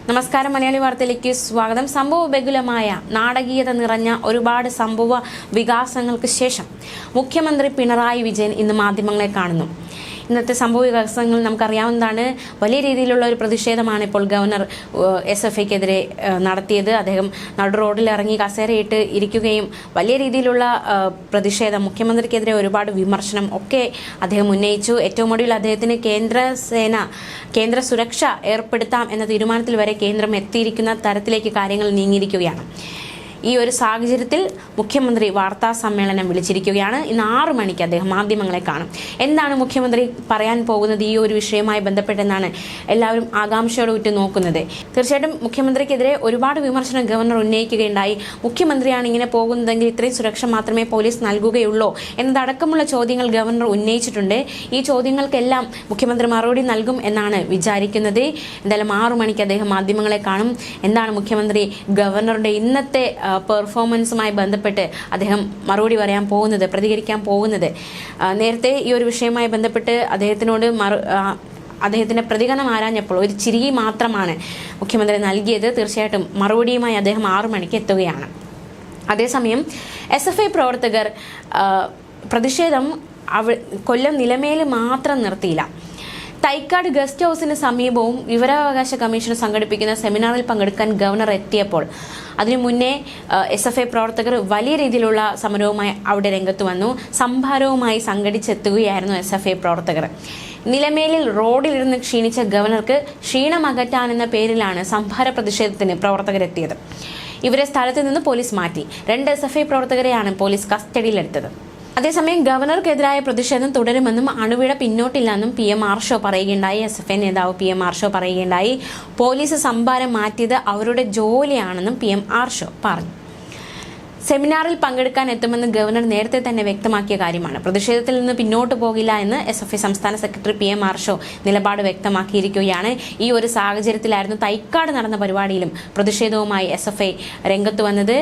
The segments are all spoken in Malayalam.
നമസ്കാരം, മലയാളി വാർത്തയിലേക്ക് സ്വാഗതം. സംഭവബഹുലമായ നാടകീയത നിറഞ്ഞ ഒരുപാട് സംഭവ വികാസങ്ങൾക്ക് ശേഷം മുഖ്യമന്ത്രി പിണറായി വിജയൻ ഇന്ന് മാധ്യമങ്ങളെ കാണുന്നു. ഇന്നത്തെ സംഭവ വികാസങ്ങൾ നമുക്കറിയാവുന്നതാണ്. വലിയ രീതിയിലുള്ള ഒരു പ്രതിഷേധമാണ് ഇപ്പോൾ ഗവർണർ SFIക്കെതിരെ നടത്തിയത്. അദ്ദേഹം നടു റോഡിൽ ഇറങ്ങി കസേരയിട്ട് ഇരിക്കുകയും വലിയ രീതിയിലുള്ള പ്രതിഷേധം, മുഖ്യമന്ത്രിക്കെതിരെ ഒരുപാട് വിമർശനം ഒക്കെ അദ്ദേഹം ഉന്നയിച്ചു. ഏറ്റവും ഒടുവിൽ അദ്ദേഹത്തിന് കേന്ദ്ര സുരക്ഷ ഏർപ്പെടുത്താം എന്ന തീരുമാനത്തിൽ വരെ കേന്ദ്രം എത്തിയിരിക്കുന്ന തരത്തിലേക്ക് കാര്യങ്ങൾ നീങ്ങിയിരിക്കുകയാണ്. ഈ ഒരു സാഹചര്യത്തിൽ മുഖ്യമന്ത്രി വാർത്താ സമ്മേളനം വിളിച്ചിരിക്കുകയാണ്. ഇന്ന് 6 മണിക്ക് അദ്ദേഹം മാധ്യമങ്ങളെ കാണും. എന്താണ് മുഖ്യമന്ത്രി പറയാൻ പോകുന്നത് ഈ ഒരു വിഷയവുമായി ബന്ധപ്പെട്ടെന്നാണ് എല്ലാവരും ആകാംക്ഷയോടെ ഉറ്റു നോക്കുന്നത്. തീർച്ചയായിട്ടും മുഖ്യമന്ത്രിക്കെതിരെ ഒരുപാട് വിമർശനം ഗവർണർ ഉന്നയിക്കുകയുണ്ടായി. മുഖ്യമന്ത്രിയാണ് ഇങ്ങനെ പോകുന്നതെങ്കിൽ ഇത്രയും സുരക്ഷ മാത്രമേ പോലീസ് നൽകുകയുള്ളൂ എന്നതടക്കമുള്ള ചോദ്യങ്ങൾ ഗവർണർ ഉന്നയിച്ചിട്ടുണ്ട്. ഈ ചോദ്യങ്ങൾക്കെല്ലാം മുഖ്യമന്ത്രി മറുപടി നൽകും എന്നാണ് വിചാരിക്കുന്നത്. എന്തായാലും 6 മണിക്ക് അദ്ദേഹം മാധ്യമങ്ങളെ കാണും. എന്താണ് മുഖ്യമന്ത്രി ഗവർണറുടെ ഇന്നത്തെ പെർഫോമൻസുമായി ബന്ധപ്പെട്ട് അദ്ദേഹം മറുപടി പറയാൻ പോകുന്നത്, പ്രതികരിക്കാൻ പോകുന്നത്? നേരത്തെ ഈ ഒരു വിഷയവുമായി ബന്ധപ്പെട്ട് അദ്ദേഹത്തിന്റെ പ്രതികരണം ആരാഞ്ഞപ്പോൾ ഒരു ചിരി മാത്രമാണ് മുഖ്യമന്ത്രി നൽകിയത്. തീർച്ചയായിട്ടും മറുപടിയുമായി അദ്ദേഹം 6 മണിക്ക് എത്തുകയാണ്. അതേസമയം SFI പ്രവർത്തകർ പ്രതിഷേധം കൊല്ലം നിലമേൽ മാത്രം നിർത്തിയില്ല. തൈക്കാട് ഗസ്റ്റ് ഹൗസിന് സമീപവും വിവരാവകാശ കമ്മീഷൻ സംഘടിപ്പിക്കുന്ന സെമിനാറിൽ പങ്കെടുക്കാൻ ഗവർണർ എത്തിയപ്പോൾ അതിനു മുന്നേ SFI പ്രവർത്തകർ വലിയ രീതിയിലുള്ള സമരവുമായി അവിടെ രംഗത്ത് വന്നു. സംഭാരവുമായി സംഘടിച്ചെത്തുകയായിരുന്നു SFI പ്രവർത്തകർ. നിലമേലിൽ റോഡിലിരുന്ന് ക്ഷീണിച്ച ഗവർണർക്ക് ക്ഷീണമകറ്റാനെന്ന പേരിലാണ് സംഭാര പ്രതിഷേധത്തിന് പ്രവർത്തകരെത്തിയത്. ഇവരെ സ്ഥലത്ത് നിന്ന് പോലീസ് മാറ്റി. 2 SFI പ്രവർത്തകരെയാണ് പോലീസ് കസ്റ്റഡിയിലെടുത്തത്. അതേസമയം ഗവർണർക്കെതിരായ പ്രതിഷേധം തുടരുമെന്നും അണുവിട പിന്നോട്ടില്ലെന്നും PM ആർഷോ പറയുകയുണ്ടായി. SFI നേതാവ് PM ആർഷോ പറയുകയുണ്ടായി. പോലീസ് സംഭാരം മാറ്റിയത് അവരുടെ ജോലിയാണെന്നും PM ആർഷോ പറഞ്ഞു. സെമിനാറിൽ പങ്കെടുക്കാൻ എത്തുമെന്ന് ഗവർണർ നേരത്തെ തന്നെ വ്യക്തമാക്കിയ കാര്യമാണ്. പ്രതിഷേധത്തിൽ നിന്ന് പിന്നോട്ട് പോകില്ല എന്ന് SFI സംസ്ഥാന സെക്രട്ടറി PM ആർഷോ നിലപാട് വ്യക്തമാക്കിയിരിക്കുകയാണ്. ഈ ഒരു സാഹചര്യത്തിലായിരുന്നു തൈക്കാട് നടന്ന പരിപാടിയിലും പ്രതിഷേധവുമായി SFI രംഗത്ത് വന്നത്.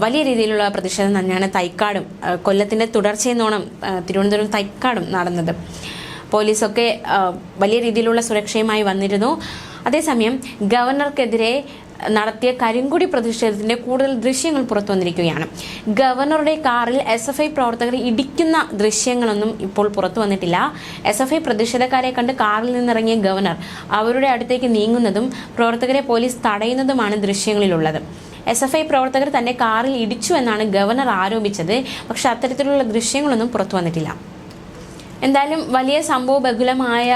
വലിയ രീതിയിലുള്ള പ്രതിഷേധം തന്നെയാണ് തൈക്കാടും കൊല്ലത്തിന്റെ തുടർച്ചയെന്നോണം തിരുവനന്തപുരം തൈക്കാടും നടന്നത്. പോലീസൊക്കെ വലിയ രീതിയിലുള്ള സുരക്ഷയുമായി വന്നിരുന്നു. അതേസമയം ഗവർണർക്കെതിരെ നടത്തിയ കരിങ്കുടി പ്രതിഷേധത്തിന്റെ കൂടുതൽ ദൃശ്യങ്ങൾ പുറത്തു വന്നിരിക്കുകയാണ്. ഗവർണറുടെ കാറിൽ SFI പ്രവർത്തകർ ഇടിക്കുന്ന ദൃശ്യങ്ങളൊന്നും ഇപ്പോൾ പുറത്തു വന്നിട്ടില്ല. SFI പ്രതിഷേധക്കാരെ കണ്ട് കാറിൽ നിന്നിറങ്ങിയ ഗവർണർ അവരുടെ അടുത്തേക്ക് നീങ്ങുന്നതും പ്രവർത്തകരെ പോലീസ് തടയുന്നതുമാണ് ദൃശ്യങ്ങളിലുള്ളത്. SFI പ്രവർത്തകർ തന്റെ കാറിൽ ഇടിച്ചു എന്നാണ് ഗവർണർ ആരോപിച്ചത്. പക്ഷെ അത്തരത്തിലുള്ള ദൃശ്യങ്ങളൊന്നും പുറത്തു വന്നിട്ടില്ല. എന്തായാലും വലിയ സംഭവബഹുലമായ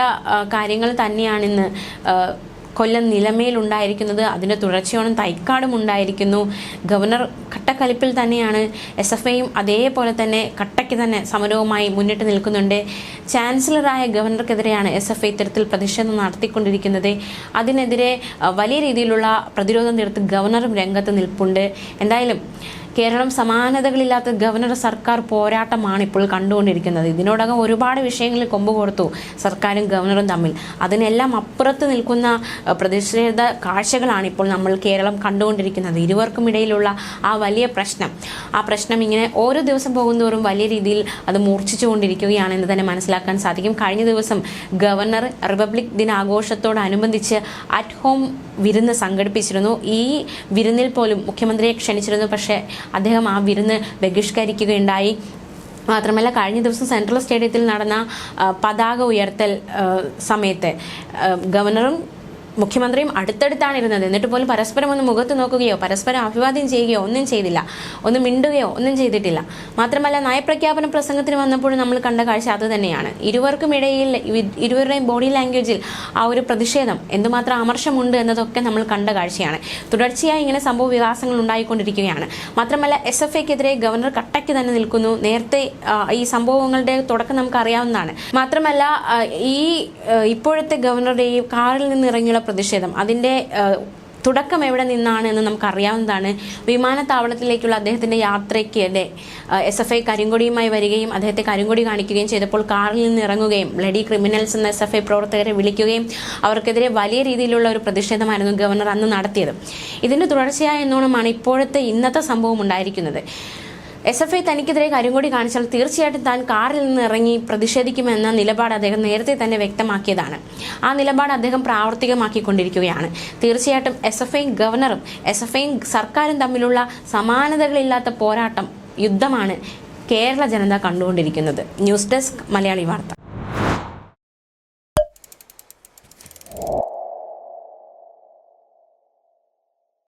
കാര്യങ്ങൾ തന്നെയാണിന്ന് കൊല്ലം നിലമേലുണ്ടായിരിക്കുന്നത്. അതിൻ്റെ തുടർച്ചയോളം തൈക്കാടും ഉണ്ടായിരിക്കുന്നു. ഗവർണർ കട്ടക്കലിപ്പിൽ തന്നെയാണ്. SFIയും അതേപോലെ തന്നെ കട്ടയ്ക്ക് തന്നെ സമരവുമായി മുന്നിട്ട് നിൽക്കുന്നുണ്ട്. ചാൻസലറായ ഗവർണർക്കെതിരെയാണ് SFI ഇത്തരത്തിൽ പ്രതിഷേധം നടത്തിക്കൊണ്ടിരിക്കുന്നത്. അതിനെതിരെ വലിയ രീതിയിലുള്ള പ്രതിരോധം തീർത്ത് ഗവർണറും രംഗത്ത് നിൽപ്പുണ്ട്. എന്തായാലും കേരളം സമാനതകളില്ലാത്ത ഗവർണർ സർക്കാർ പോരാട്ടമാണ് ഇപ്പോൾ കണ്ടുകൊണ്ടിരിക്കുന്നത്. ഇതിനോടകം ഒരുപാട് വിഷയങ്ങളിൽ കൊമ്പ് കോർത്തു സർക്കാരും ഗവർണറും തമ്മിൽ. അതിനെല്ലാം അപ്പുറത്ത് നിൽക്കുന്ന പ്രതിഷേധ കാഴ്ചകളാണ് ഇപ്പോൾ നമ്മൾ കേരളം കണ്ടുകൊണ്ടിരിക്കുന്നത്. ഇരുവർക്കും ഇടയിലുള്ള ആ വലിയ പ്രശ്നം ഇങ്ങനെ ഓരോ ദിവസം പോകുന്തോറും വലിയ രീതിയിൽ അത് മൂർച്ഛിച്ചുകൊണ്ടിരിക്കുകയാണെന്ന് തന്നെ മനസ്സിലാക്കാൻ സാധിക്കും. കഴിഞ്ഞ ദിവസം ഗവർണർ റിപ്പബ്ലിക് ദിനാഘോഷത്തോടനുബന്ധിച്ച് അറ്റ് ഹോം വിരുന്ന് സംഘടിപ്പിച്ചിരുന്നു. ഈ വിരുന്നിൽ പോലും മുഖ്യമന്ത്രിയെ ക്ഷണിച്ചിരുന്നു. പക്ഷേ അദ്ദേഹം ആ വിരുന്ന് ബഹിഷ്കരിക്കുകയുണ്ടായി. മാത്രമല്ല കഴിഞ്ഞ ദിവസം സെൻട്രൽ സ്റ്റേഡിയത്തിൽ നടന്ന പതാക ഉയർത്തൽ സമയത്ത് ഗവർണറും മുഖ്യമന്ത്രിയും അടുത്തടുത്താണ് ഇരുന്നത്. എന്നിട്ട് പോലും പരസ്പരം ഒന്ന് മുഖത്ത് നോക്കുകയോ പരസ്പരം അഭിവാദ്യം ചെയ്യുകയോ ഒന്നും ചെയ്തില്ല. ഒന്ന് മിണ്ടുകയോ ഒന്നും ചെയ്തിട്ടില്ല. മാത്രമല്ല നയപ്രഖ്യാപന പ്രസംഗത്തിന് വന്നപ്പോഴും നമ്മൾ കണ്ട കാഴ്ച അത് തന്നെയാണ്. ഇരുവർക്കും ഇടയിൽ ഇരുവരുടെയും ബോഡി ലാംഗ്വേജിൽ ആ ഒരു പ്രതിഷേധം എന്തുമാത്രം അമർഷമുണ്ട് എന്നതൊക്കെ നമ്മൾ കണ്ട കാഴ്ചയാണ്. തുടർച്ചയായി ഇങ്ങനെ സംഭവ വികാസങ്ങൾ ഉണ്ടായിക്കൊണ്ടിരിക്കുകയാണ്. മാത്രമല്ല SFIക്കെതിരെ ഗവർണർ കട്ടയ്ക്ക് തന്നെ നിൽക്കുന്നു. നേരത്തെ ഈ സംഭവങ്ങളുടെ തുടക്കം നമുക്ക് അറിയാവുന്നതാണ്. മാത്രമല്ല ഇപ്പോഴത്തെ ഗവർണറുടെ ഈ കാറിൽ നിന്ന് ഇറങ്ങിയുള്ള പ്രതിഷേധം അതിൻ്റെ തുടക്കം എവിടെ നിന്നാണ് എന്ന് നമുക്കറിയാവുന്നതാണ്. വിമാനത്താവളത്തിലേക്കുള്ള അദ്ദേഹത്തിൻ്റെ യാത്രയ്ക്ക് SFI കരിങ്കൊടിയുമായി വരികയും അദ്ദേഹത്തെ കരിങ്കൊടി കാണിക്കുകയും ചെയ്തപ്പോൾ കാറിൽ നിന്ന് ഇറങ്ങുകയും ബ്ലഡി ക്രിമിനൽസ് എന്ന SFI പ്രവർത്തകരെ വിളിക്കുകയും അവർക്കെതിരെ വലിയ രീതിയിലുള്ള ഒരു പ്രതിഷേധമായിരുന്നു ഗവർണർ അന്ന് നടത്തിയത്. ഇതിൻ്റെ തുടർച്ചയായ എന്നോണമാണ് ഇന്നത്തെ സംഭവം ഉണ്ടായിരിക്കുന്നത്. SFI തനിക്കെതിരെ കരിങ്കൊടി കാണിച്ചാൽ തീർച്ചയായിട്ടും താൻ കാറിൽ നിന്ന് ഇറങ്ങി പ്രതിഷേധിക്കുമെന്ന നിലപാട് അദ്ദേഹം നേരത്തെ തന്നെ വ്യക്തമാക്കിയതാണ്. ആ നിലപാട് അദ്ദേഹം പ്രാവർത്തികമാക്കിക്കൊണ്ടിരിക്കുകയാണ്. തീർച്ചയായിട്ടും SFI ഗവർണറും SFI സർക്കാരും തമ്മിലുള്ള സമാനതകളില്ലാത്ത പോരാട്ടം, യുദ്ധമാണ് കേരള ജനത കണ്ടുകൊണ്ടിരിക്കുന്നത്. ന്യൂസ് ഡെസ്ക് മലയാളി വാർത്ത.